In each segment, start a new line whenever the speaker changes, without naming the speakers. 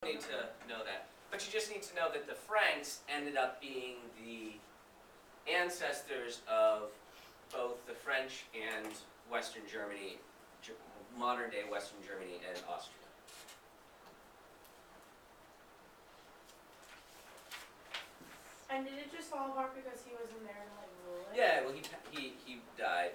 Need to know that. But you just need to know that the Franks ended up being the ancestors of both the French and Western Germany, modern day Western Germany and Austria.
And did it just fall apart because he wasn't there to like rule it?
Yeah, well he died.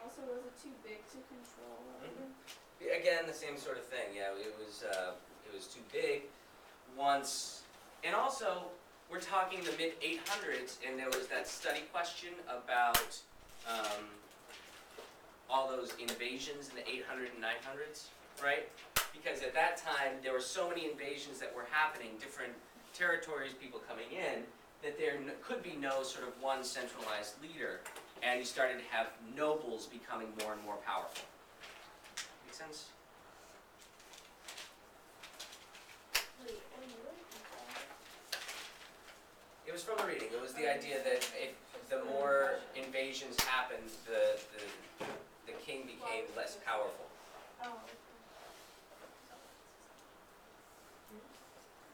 Also, was it too big to control?
Mm-hmm. Again, the same sort of thing. Yeah, it was too big. Once, and also we're talking the mid 800s, and there was that study question about all those invasions in the 800 and 900s, right? Because at that time there were so many invasions that were happening, different territories, people coming in, that there could be no sort of one centralized leader. And you started to have nobles becoming more and more powerful. Make sense?
Wait, when you were
It was from the reading. It was the idea that if the more invasions happened, the king became less powerful.
Oh.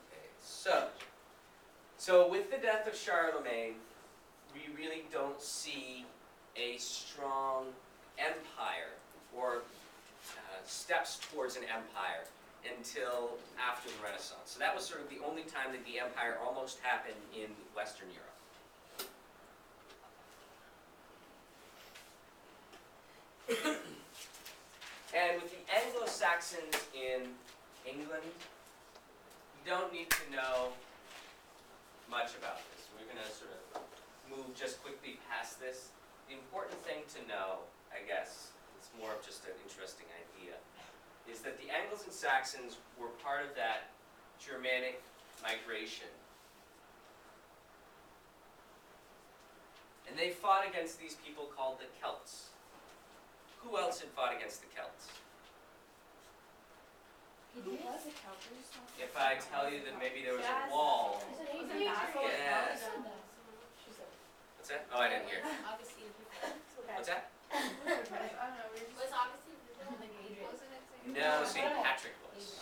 Okay, so with the death of Charlemagne, we really don't see a strong empire or steps towards an empire until after the Renaissance. So that was sort of the only time that the empire almost happened in Western Europe. And with the Anglo-Saxons in England, you don't need to know much about this. We're going to sort of move just quickly past this. The important thing to know, I guess, it's more of just an interesting idea, is that the Angles and Saxons were part of that Germanic migration. And they fought against these people called the Celts. Who else had fought against the Celts? If I tell you that maybe there was a wall. Yes. What's that? Oh, I didn't hear. What's that?
Was Augustine
No, St. Patrick was.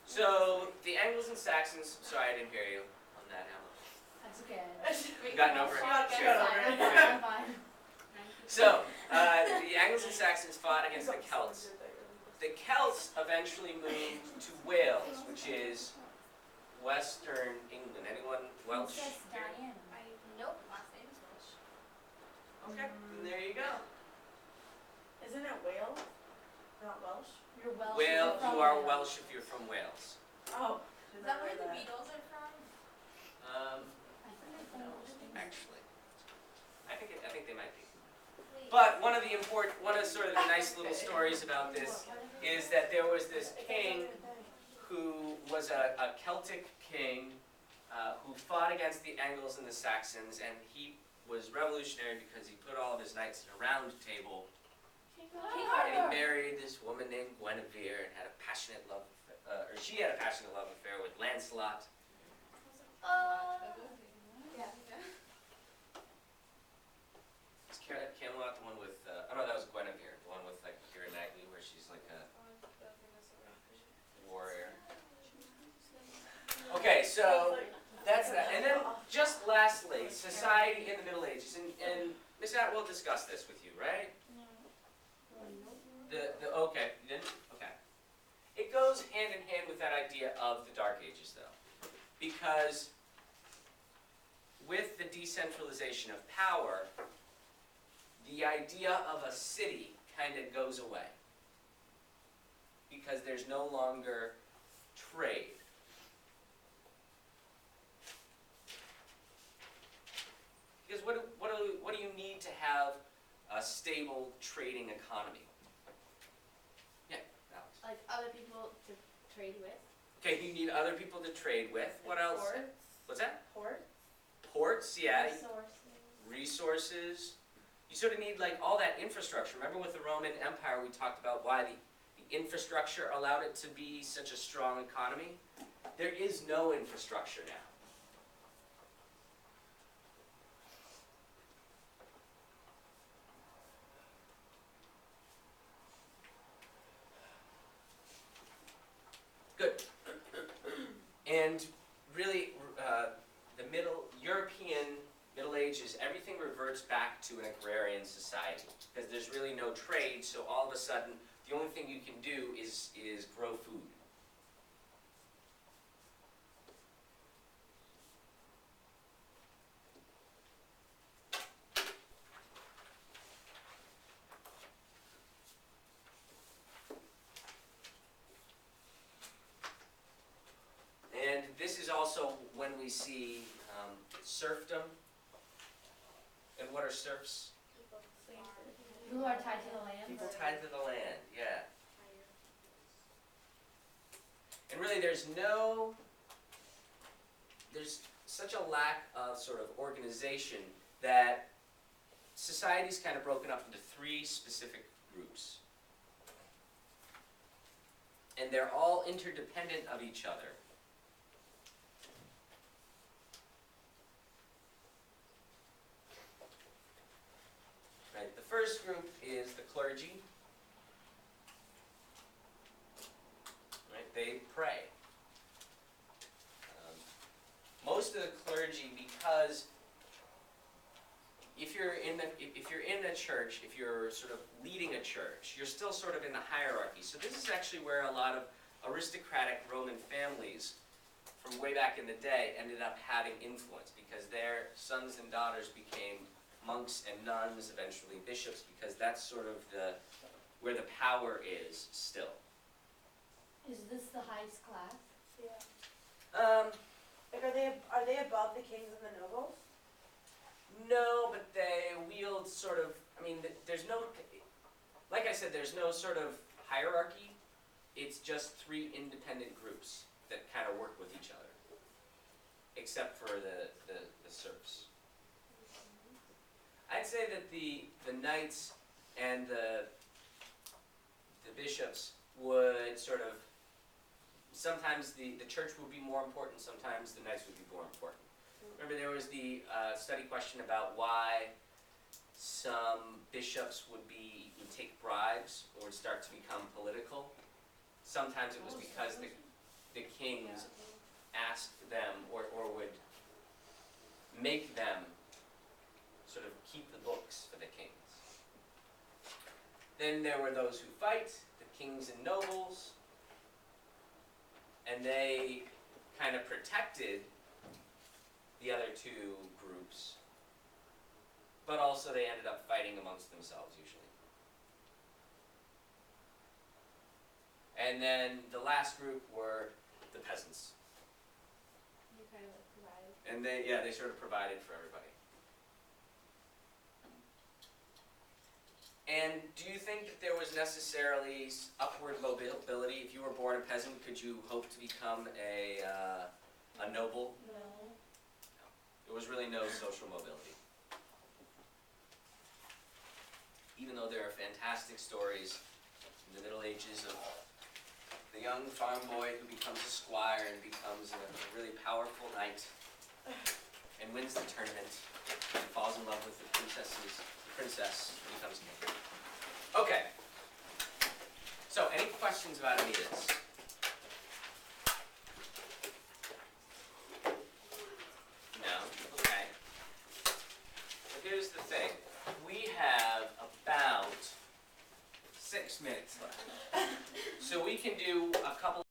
So the Angles and Saxons. Sorry, I didn't hear you on that, Emma.
That's okay.
You gotten over it?
She got over it.
I'm fine.
So the Angles and Saxons fought against the Celts. The Celts eventually moved to Wales, which is Western England. Anyone Welsh?
Diane. Nope, last name is Welsh.
Okay, there you go.
Isn't it Wales? Not Welsh?
You're Welsh.
Wales, you are Welsh if you're from Wales.
Oh.
Is that where the Beatles are from?
Actually, I think they might be. But one of sort of the nice little stories about this is that there was this king who was a Celtic king who fought against the Angles and the Saxons, and he was revolutionary because he put all of his knights in a round table, and he married this woman named Guinevere and had a passionate love, or she had a passionate love affair with Lancelot.
Yeah.
Is Camelot the one with? Oh no, that was Guinevere, the one with like Keira Knightley, where she's like a warrior. Okay, so that's that. And then just lastly, society in the Middle Ages, and Miss Atwell discussed this with you, right? Okay, you didn't? Okay. It goes hand in hand with that idea of the Dark Ages, though, because with the decentralization of power, the idea of a city kind of goes away because there's no longer trade. Because what do you need to have a stable trading economy? Yeah, Alex.
Like other people to trade with.
Okay, you need other people to trade with. What else?
Ports.
What's that?
Ports.
Ports, yeah.
Resources.
Resources. You sort of need like all that infrastructure. Remember with the Roman Empire we talked about why the infrastructure allowed it to be such a strong economy? There is no infrastructure now. Good. And really, the European Middle Ages, everything reverts back to an agrarian society because there's really no trade. So all of a sudden, the only thing you can do is grow food. And this is also when we see serfdom. And what are serfs?
Who are tied to the land?
People tied to the land, yeah. And really there's such a lack of sort of organization that society's kind of broken up into 3 specific groups. And they're all interdependent of each other. Right, the first group is the clergy. Right, they pray. Most of the clergy, because if you're in a church, if you're sort of leading a church, you're still sort of in the hierarchy. So this is actually where a lot of aristocratic Roman families from way back in the day ended up having influence, because their sons and daughters became monks and nuns, eventually bishops, because that's sort of where the power is still.
Is this the highest class?
Yeah. Like, are they above the kings and the nobles?
No, but they wield sort of, I mean, there's no, like I said, there's no sort of hierarchy. It's just 3 independent groups that kind of work with each other, except for the serfs. I'd say that the knights and the bishops would sort of, sometimes the church would be more important, sometimes the knights would be more important. Remember there was the study question about why some bishops would take bribes or would start to become political. Sometimes it was because the kings asked them or would make them sort of keep the books for the kings. Then there were those who fight, the kings and nobles, and they kind of protected the other 2 groups, but also they ended up fighting amongst themselves usually. And then the last group were the peasants.
You kind of like provided.
And they sort of provided for everybody. And do you think that there was necessarily upward mobility? If you were born a peasant, could you hope to become a noble?
No.
There was really no social mobility. Even though there are fantastic stories in the Middle Ages of the young farm boy who becomes a squire and becomes a really powerful knight and wins the tournament and falls in love with the princess and becomes king. Okay. So, any questions about any of this? No? Okay. But here's the thing. We have about 6 minutes left. So we can do a couple